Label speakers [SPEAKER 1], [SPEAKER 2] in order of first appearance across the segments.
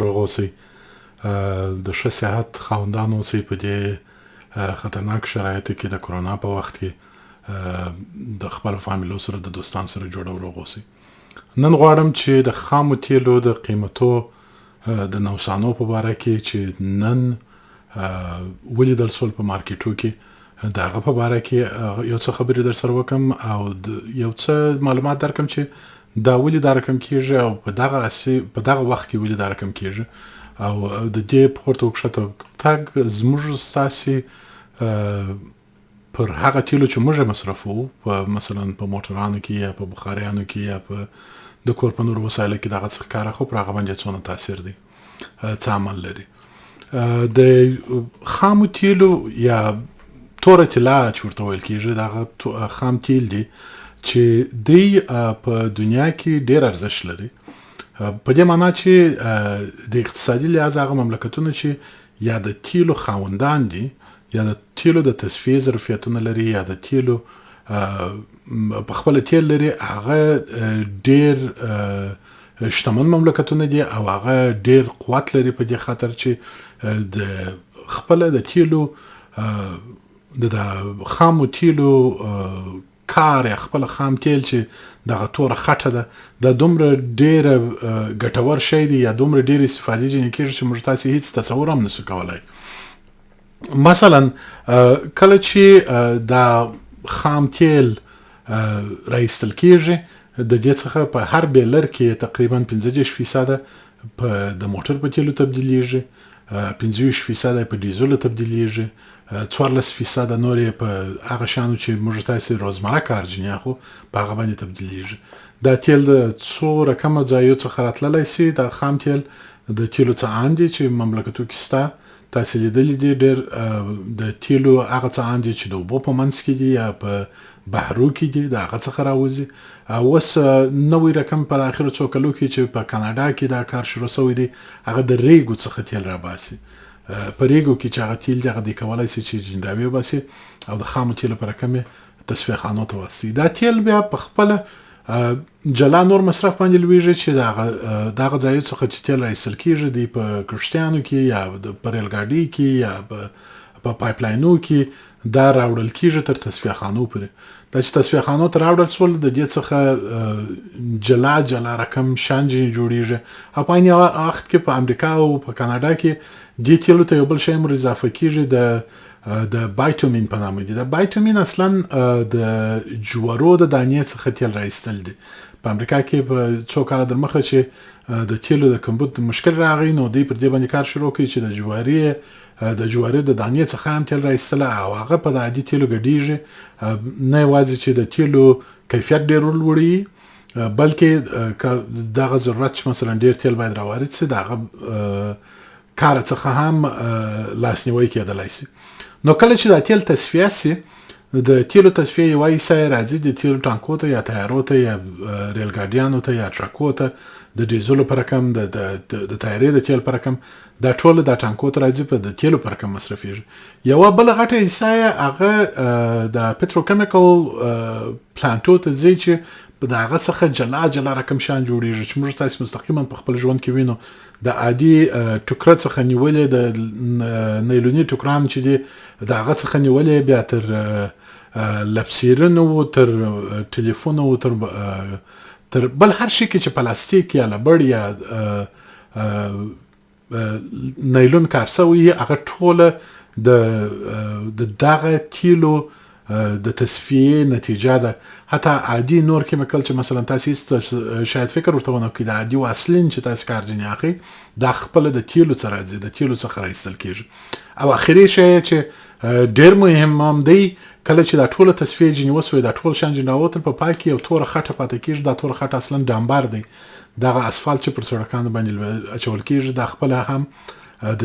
[SPEAKER 1] روغ اوسئ، د ښه صحت خاوندان اوسئ په دې خطرناک شرایطو کې د کرونا په وخت کې د خپل فامیلو سره د دوستان سره جوړ او روغ اوسئ. نن غواړم چې د خامو تیلو د قیمتو د نوسانو په باره کې چې نن ولیدل سول په مارکیټو کې د هغه په باره کې یو څه خبرې در سره وکم او یو څه معلومات درکم چې دا ولې دا رقم کېږي او په دغه وخت کې ولې دا رقم کېږي او د دې پورته وکښته تګ زموږ ستاسې پر هغه تیلو چې موږ مصرفوو په مثلا په موټرانو کې یا په بخاریانو کې یا په د کور په نورو وسایلو کې دغه څه کار اخلو پر هغه باندې څونه تاثیر دی څه عمل لري. د خامو تیلو یا توره طلا چې ورته ویل کېږي دغه خام تیل دی چې دی په دنیا کې ډېر ارزښت لري په دې معنا چې د اقتصادي لحاظ هغه مملکتونه چې یا د تیلو خاوندان دي یا د تیلو د تصفیې ظرفیتونه لري یا د تیلو په خپل تیل لري هغه ډېر شتمن مملکتونه دي او هغه ډېر قوت لري په دې خاطر چې د خپل د تیلو د خامو تیلو کار یا خپل خام تیل چې دغه توره خټه ده د دومره ډېره ګټور شی دی یا دومره ډېرې استفادې ځینې کېږي چې موږ تاسې هیڅ تصور هم نسو کولی. مثلا کله چې دا خام تیل راایستل کېږي د دې څخه په هر بیلر کې تقریبا 15% په د موټر په تیلو تبدیلیږي، 15% په ډیزلو تبدیلیږي، 14% نور یې په هغه شیانو چې موږ تاسې روزمره کار ځینې اخلو په هغه باندې تبدیلیږي. دا تیل د څو رقمه ځایو څخه راتللی سي. دا خام تیل د تیلو څه ان دي چې مملکتو کې سته تاسې لیدلي دي ډېر د تیلو هغه څه ان دي چې د اوبو په منځ کې دي یا په بحرو کې دي د هغه څخه راوځي. اوس نوی رقم په آخرو څو کلو کې چې په کاناډا کې دا کار شروع شوی دی هغه د ریګو څخه تیل راباسي. په ریګو کې چې هغه تیل دی هغه دی کولی سي چې جنډاوي وباسي او د خامو تیلو په رقم یې تصفیه خانو ته واستوي. دا تیل بیا په خپله جلا نور مصرف باندې لویږي چې دغه ځایو څخه چې تیل راایستل کېږي دی په کښتیانو کې یا په ریل ګاډي کې یا په پایپ لاینو کې دا راوړل کېږي تر تصفیه خانو پورې. دا چې تصفیه خانو ته راوړل سول د دې څخه جلا جلا رقم شیان جوړیږي او په عین وخت کې په امریکا او په کاناډا کې دې تیلو ته یو بل شی هم اضافه کېږي د بایټومین په نامه دي. د بایټومین اصلا د جوارو د دانې څخه تیل راایستل دي. په امریکا کې په څو کاله در مخه چې د تیلو د کمبود مشکل راغی نو دوی پر دې باندې کار شروع کړي چې د جواري د دانې څخه هم تیل راایستل او هغه په د عادي تیلو ګډیږي. نه یوازې چې د تیلو کیفیت ډېر لوړوي بلکې دغه ضرورت چې مثلا ډېر تیل باید راوارد سي دغه کار څخه هم لاسنیوي کېدلی سي. نو کله چې دا تیل تصفیه سي د تیلو تصفیه یوه حصه راځي د تیلو ټانکو ته یا تیارو ته یا ریل ګاډیانو ته یا ټرکو ته د ډیزلو په رقم د تیارې د تیل په رقم دا ټول د ټانکو ته راځي په د تیلو په رقم مصرفیږي. یوه بله غټه حصه یې هغه د پټروکیمیکل پلانټو ته ځي چې په د هغه څخه جلا جلا رقم شیان جوړیږي چې موږ تاسې مستقیما په خپل ژوند کې وینو. د عادي ټوکره څخه نیولې د نیلوني ټوکران چې دي د هغه څخه نیولې بیا تر لپسیرنو تر ټلیفونو تر بل هر شي کې چې پلاستیک یا لبړ یا نیلون کار سوی هغه ټوله د دغه تیلو د تصفیه نتیجه ده. حتی عادي نور کیمیکل چې مثلا تاسې شاید فکر ورته ونه کړئ د عادي واسلین چې تاسې کار ځینې اخلئ دا خپله د تیلو څخه راځي د تیلو څخه راایستل کېږي. او اخري شی چې ډېر مهم هم دی کله چې دا ټوله تصفیه ځینې وسوی دا ټول شیان ځینې راووتل په پای کې یو توره خټه پاتې کېږي. دا توره خټه اصلا ډامبر دی دغه اسفالت چې پر سړکانو باندې اچول کېږي دا خپله هم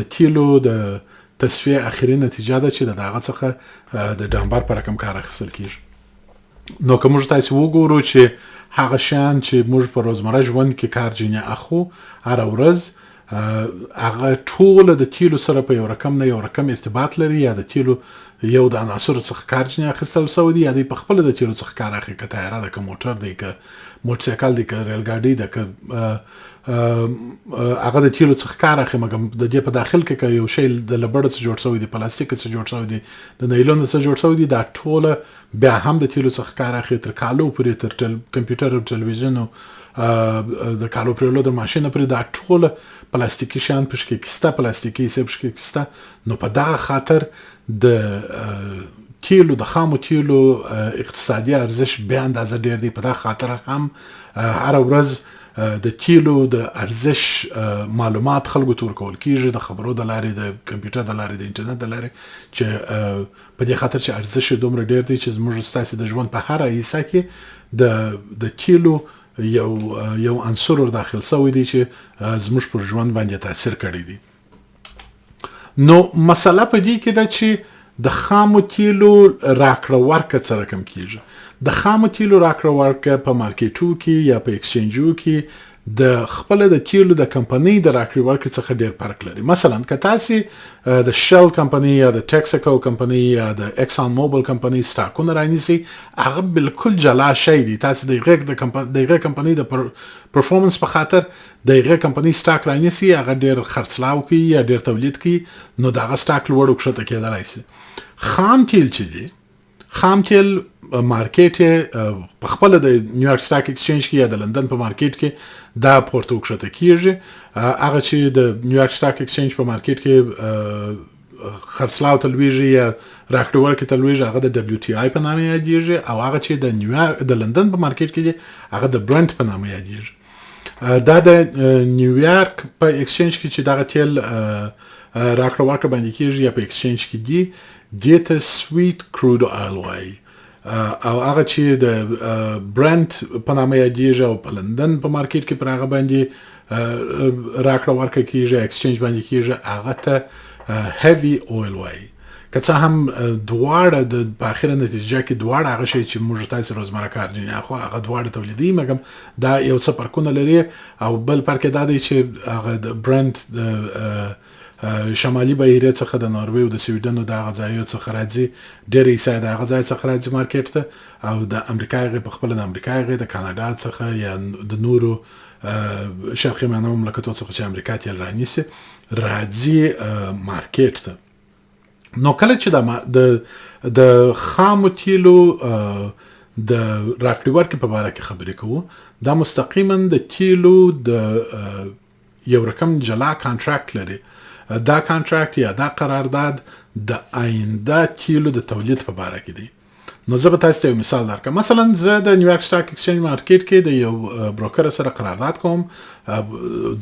[SPEAKER 1] د تیلو د تصفیه اخري نتیجه ده چې دغه څخه د ډامبر په رقم کار اخیستل کېږي. نو که موږ تاسې وګورو چې هغه شیان چې موږ په روزمره ژوند کې کار ځینې اخلو هره ورځ هغه ټوله د تیلو سره په یو رقم نه یو رقم ارتباط لري یا د تیلو یو د عناصرو څخه کار ځینې اخیستل سوی دی یا دوی په خپله د تیلو څخه کار اخلي که تیاره ده که موټر دی که موټرسایکل دی که ریل ګاډي ده که هغه د تیلو څخه کار اخلي مګر د دې په داخل کې یو شی د لبړ څخه جوړ شوی دی پلاستیک څخه جوړ شوی دی د نایلون څخه جوړ شوی دی دا ټوله بیا هم د تیلو څخه کار اخلي تر کالو پورې تر کمپیوټر او ټلویزیون او د کالو پرلو د ماشين پرې دا ټوله پلاستیکي شان پښکې کیسته پلاستیکي سه پښکې کیسته نو په دغه خاطر د تیلو د خامو تیلو اقتصادي ارزش بیا اندازه ډیر دی په دغه خاطر هم هر ورځ د تیلو د ارزش معلومات خلکو ته ورکول کیږي د خبرو د لارې د کمپیوټر د لارې د انټرنیټ د لارې چې په دې خاطر چې ارزش دومره ډیر دی چې زموږ ستاسو د ژوند په هر حصہ کې د تیلو یو عنصر داخل شوی دی چې زموږ پر ژوند باندې تاثیر کړی دی نو مسله په دې کې ده چې د خامو تیلو راکړه ورکړه څه رقم کیږي د خامو تیلو راکړه ورکړه په مارکیټو کې یا په ایکسچینجو کې د خپل د تیلو د کمپنۍ د راکړه ورکړه څخه ډیر فرق لري مثلا که تاسو د شل کمپنۍ یا د ټکساکو کمپنۍ یا د اکسان موبل کمپنۍ سټاکونه رانیسي هغه بالکل جلا شي دي تاسو د غږ کمپنۍ د پرفورمنس په خاطر دغه کمپنۍ سټاک رانیسي هغه ډیر خرڅلاو کوي یا ډیر تولید کوي نو دغه سټاک لوړ وکړه کېدلای شي خام تیل چې دی خام تیل مارکیټ په خپل د نیویارک سټاک ایکسچینج کې یا د لندن په مارکیټ کې دا پورته وکړه کیږي هغه چې د نیویارک سټاک ایکسچینج په مارکیټ کې خرڅلاو تلويږي یا راکړه ورکړه تلويږي هغه د WTI په نامه یادېږي او هغه چې د نیویارک د لندن په مارکیټ کې دی هغه د برنت په نامه یادېږي دا د نیویارک په ایکسچینج کې چې دا تیل راکړه ورکړه باندې کیږي یا په ایکسچینج کې دی دیته سویټ کرود آیل وای او هغه چې د برنت په نامه یادېږي او په لندن په مارکیټ کې پر هغه باندې راکړه ورکړه کیږي ایکسچینج باندې کیږي هغه ته هیوی اویل وای که څه هم دواړه د اخیره نتیجه کې دواړه هغه شی چې موږ تاسو روزمره کار دي خو هغه دواړه تولیدي مګم دا یو څه فرقونه لري او بل فرق دا دی چې هغه د برنت شمالي بهیره څخه د ناروې او د سویډن او د غځایو څخه راځي ډېرې حصہ د غځای څخه راځي مارکیټ ته او د امریکا غي په خپل د امریکا غي د کاناډا څخه یا د نورو شرقي مملکتونو څخه چې امریکا ته رانیسي راځي مارکیټ ته نو کله چې د خامو تیلو د راکړې ورکړې په اړه کې خبرې کوو دا مستقیما د تیلو د یو رقم جلا کانټراکټ لري دا کانټراکټ یا دا قرارداد د آینده تیلو د تولید په اړه کې دی نو زه به تاسو ته مثال درکړم مثلا زه د نیویارک سټاک ایکسچینج مارکیټ کې د یو بروکر سره قرارداد کوم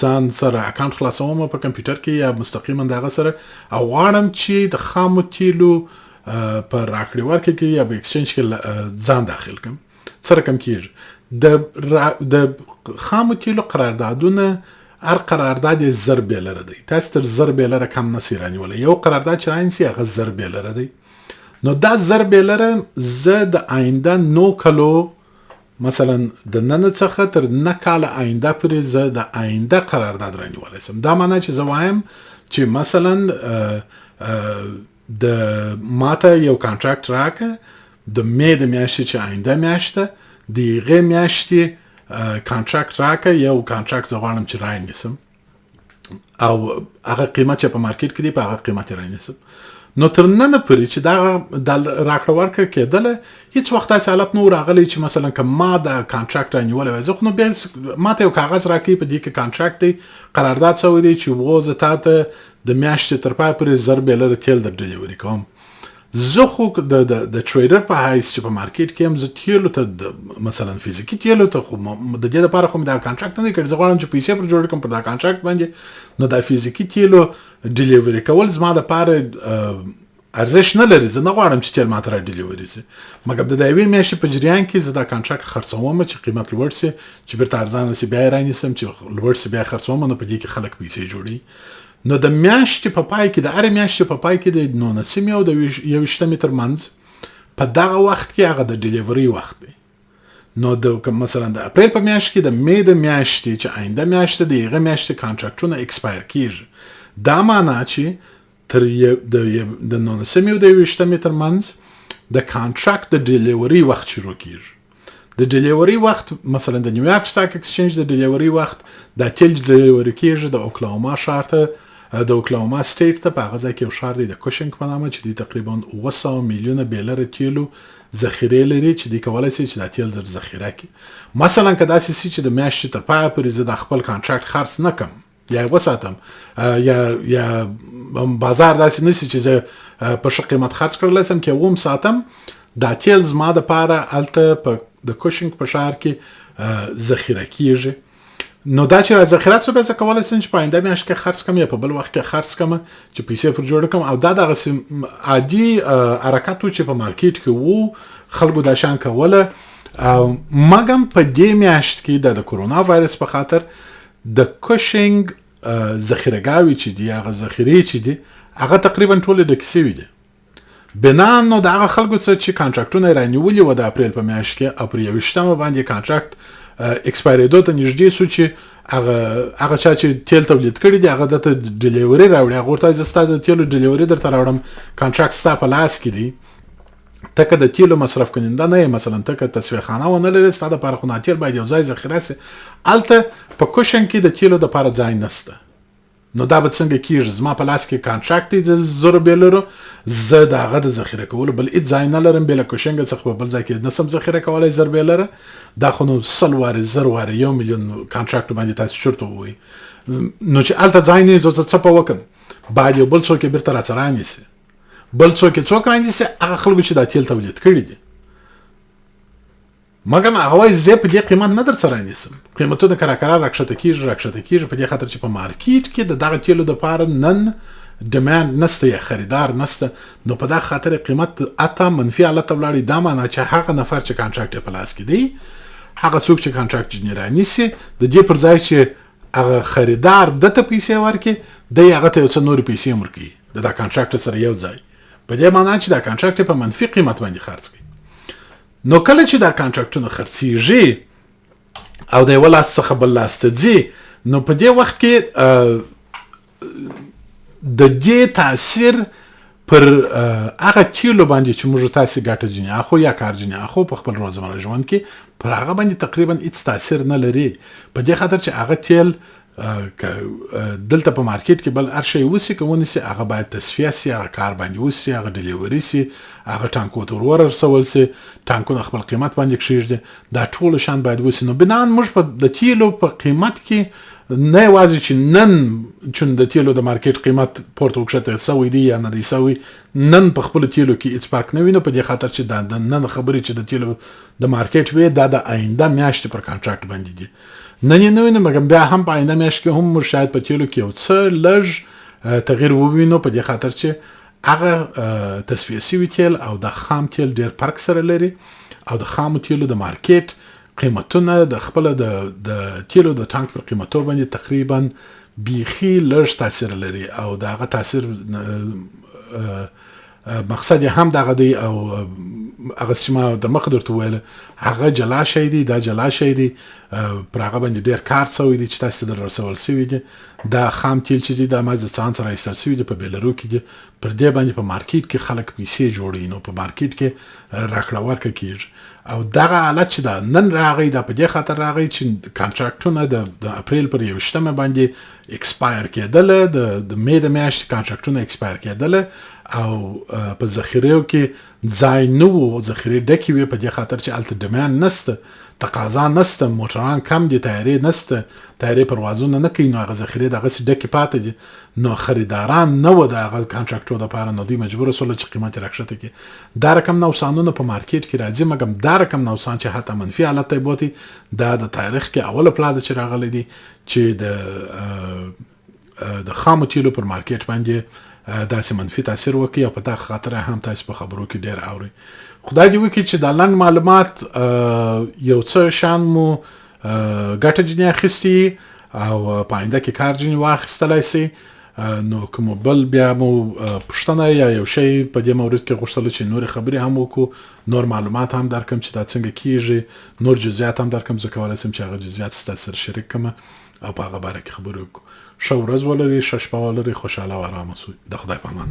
[SPEAKER 1] ځان سره اکاونټ خلاصوم په کمپیوټر کې یا مستقیما دغه سره او غواړم چې د خامو تیلو په راکړې ورکړې کې یا په ایکسچینج کې ځان داخل کړم سره کم کیږي د خامو تیلو قراردادونه هر قرارداد ضرب لري دی تاسو تر ضرب لري کم نصیرانی ولا یو قرارداد چې راځي هغه ضرب لري دی نو دا ضرب لري زه د آینده نو کلو مثلا د نن څخه تر نه کال آینده پرې زه د آینده قرارداد رانی ولا سم دا معنی چې زه وایم چې مثلا د ماته یو کانټراکټ راکه د مې د میاشتې چې آینده میاشته دیغه میاشتې کانټراکټ راکه یو کانټراکټ زغوانم چې راي نسم او هغه قیمت چې په مارکیټ کې دی په هغه قیمت راي نسم نو تر نن پورې چې دا د راکړه ورکړه کېدل هیڅ وخت تاسو حالت نور راغلی چې مثلا که ما د کانټراکټ رانیول وای زه خو نو بیا ما ته یو کاغذ راکې په دې کې کانټراکټ دی قرارداد شوی دی چې وغوزه تاسو د میاشتې تر پای پورې ضرب لري تیل در ډیلیوري کوم زه خو د ټریډر په حیث چې په مارکیټ کې هم زه تیلو ته مثلا فزیکي تیلو ته خو د دې لپاره خو دا کانټراکټ نه کړی زه غواړم چې پیسې پر جوړ کوم په دا کانټراکټ باندې نو دا فزیکي تیلو ډیلیوري کول زما د لپاره ارزش نه لري زه نه غواړم چې تیل ماته را ډیلیوري شي مګر د یوې میاشتې په جریان کې زه دا کانټراکټ خرڅوم چې قیمت لوړ شي چې بیرته ارزانه شي بیا رانیسم چې لوړ شي بیا خرڅوم نو په دې کې خلک پیسې جوړي نو د میاشتې په پای کې د هر میاشتې په پای کې د 19 او د 21 تر منځ په دغه وخت کې هغه د ډیلیوري وخت دی نو د مثلا د اپریل په میاشت کې د مې د میاشتې چې آینده میاشت د هغه میاشتې کانټراکټونه ایکسپایر کیږي دا معنی چې تر د 19 او د 21 تر منځ د کانټراکټ د ډیلیوري وخت شروع کیږي د ډیلیوري وخت مثلا د نیویارک سټاک اکسچینج د ډیلیوري وخت د تیل ډیلیوري کیږي د اوکلاهوما ښار ته د اوکلاهوما سټیټ ته په هغه ځای کې یو ښار دی د کوشنګ په نامه چې تقریبا 900 میلیونه بیلره تیلو ذخیره لري چې دوی کولی شي چې دا تیل در ذخیره کړي. مثلا که داسې شي چې د میاشتې تر پایه پورې زه د خپل کانټراکټ خرڅ نه کړم یا یې وساتم یا بازار داسې نه شي چې زه په ښه قیمت خرڅ کړلی شم کې وم ساتم دا تیل زما دپاره هلته په د کوشنګ په ښار کې ذخیره کیږي. نو دا چې را ذخیره شو بیا زه کولی شم چې په آینده میاشت کې خرڅ کړم یا په بل وخت کې خرڅ کړم چې پیسې پر جوړه کړم او دا دغسې عادي حرکت و چې په مارکیټ کې و خلکو دا شان کوله. مګم په دې میاشت کې د کرونا وایرس په خاطر د کوشنګ ذخیرهګاوې چې دي هغه ذخیرې چې دي هغه تقریبا ټولې ډکې شوي دي بنا نو د هغه خلکو څخه چې کانټراکټونه یې رانیولي وو د اپریل په میاشت کې او پر 21 باندې کانټراکټ ایکسپایریدو ته نږدې سو چې هغه چا چې تیل تولید کړي دي هغه دته ډیلیوري راوړي هغه ورته زه ستا د تیلو ډیلیوري درته راوړم کانټراکټ ستا په لاس کې دی ته که د تیلو مصرف کننده نه یې مثلا ته که تصفیه خانه ونه لرې ستا دپاره خو تیل باید یو ځای ذخیره سي هلته په کوشن کې د تیلو دپاره ځای نسته. نو دا به څنګه کیږي زما په لاس کې کانټراکټ دی د 100 بیلرو زه د هغه د ذخیره کولو بل هېڅ ځای نه لرم بې له کوشنګ څخه په بل ځای کې نسم ذخیره کولی 100 بیلره دا خو نو 100 وارې 1000 وارې 1 میلیون کانټراکټ باندې تاسو چورته ووایي نو چې هلته ځای نه وي زه څه په وکړم باید یو بل څوک یې بیرته راڅه رانیسي بل څوک یې څوک رانیسي هغه خلکو چې دا تیل تولید کړي دي مګم هغه وایي زه په دې قیمت نه درڅه رانیسم قیمتونه کرار راکښته کېږي په دې خاطر چې په مارکیټ کې د دغه تیلو دپاره نن ډیماند نسته یا خریدار نسته نو په دغه خاطر قیمت اته منفي حالت ته ولاړي دا معنی چې هغه نفر چې کانټراکټ یې په لاس کې دی هغه څوک چې کانټراکټ یې رانیسي د دې پر ځای چې هغه خریدار دته پیسې ورکړي دی هغه ته یو څه نورې پیسې هم ورکوي د دا کانټراکټ سره یو ځای په دې معنی چې دا کانټراکټ په منفي قیمت باندې خرڅ کړي. نو کله چې دا کانټراکټونه خرڅیږي او د یو لاس څخه بل لاس ته ځي نو په دې وخت کې د دې تاثیر پر هغه تیلو باندې چې موږ تاسې ګټه جنې اخو یا کار جنې اخو په خپل روزمره ژوند کې پر هغه باندې تقریبا هیڅ تاثیر نه لري په دې خاطر چې هغه تیل دلته په مارکیټ کې بل هر شی وسي که ونیسي هغه باید تصفیه سي هغه کار باندې وسي هغه ډیلیوري سي هغه ټانکو ته ورسول سي ټانکونه خپل قیمت باندې کښېږدي دا ټول شان باید وسي. نو بنان موږ په د تیلو په قیمت کې نه یوازې چې نن چون د تیلو د مارکیټ قیمت پورته وکښته سوی دی یا نه دی سوی نن په خپل تیلو کې هیڅ فرق نه وي نو په دې خاطر چې دا نن خبرې چې د تیلو د مارکیټ وي دا د آینده میاشتې پر کانټراکټ باندې دي نن یې نه وینم مګر بیا هم په آینده میاشت کې هم موږ شاید په تیلو کې یو څه لږ تغییر ووینو په دې خاطر چې هغه تصفیه شوي تیل او د خام تیل ډېر فرق سره لري او د خامو تیلو د مارکیټ قیمتونه د خپل د تیلو د ټانک پر قیمتو باندې تقریبا بیخي لږ تاثیر لري او دا هغه تاثیر مقصد هم دغه دی او هغه چې ما د مخ درته وویل هغه جلا شی دی دا جلا شی دی پر هغه باندې ډېر کار شوی دی چې تاسو در رسول شوي دي دا خام تیل چې دی دا مازدسان سره ایستل شوي دي په بیلرو کې دي پر دې باندې په مارکیټ کې خلک پیسې جوړوي نو په مارکیټ کې راکړه ورکړه کېږي او دغه حالت چې دا نن راغی دا په دې خاطر راغی چې کانټراکټونه د اپریل پر 21 باندې ایکسپایر کېدله د مې د میاشتې کانټراکټونه ایکسپایر کېدله او په ذخیرو کې ځای نه و ذخیرې ډکې وې په دې خاطر چې هلته ډیماند نسته تقاضا نسته موټران کم دي تیارې نسته تیارې پروازونه نه کوي نو هغه ذخیرې دغسې ډکې پاتې دي نو خریداران نه و د هغه کانټراکټو دپاره نو دوی مجبوره شوله چې قیمت یې راکښته کړي دا رقم نوسانونه په مارکیټ کې راځي مګم دا رقم نوسان چې حتی منفي حالت ته یې بوتي دا د تاریخ کې اوله پلا ده چې راغلی دي چې د خامو تیلو پر مارکیټ باندې داسې منفي تاثیر وکړي او په دغه خاطر هم تاسو په خبرو کې ډېر اورئ. خدای دې وکړي چې دا لنډ معلومات یو څه شان مو ګټه ځینې اخیستي او په آینده کې کار ځینې واخیستلی سي نو که مو بل بیا مو پوښتنه یا یو شی په دې مورد کې غوښتل چې نورې خبرې هم وکړو نور معلومات هم درکړم چې دا څنګه کیږي نور جزئیات هم درکړم زه کولی شم چې هغه جزئیات ستاسو سره شریک کړم او په هغه باره کې خبرې وکړو. ښه ورځ ولرئ ښه شپه ولرئ خوشحاله او ارامه اوسئ د خدای په امان.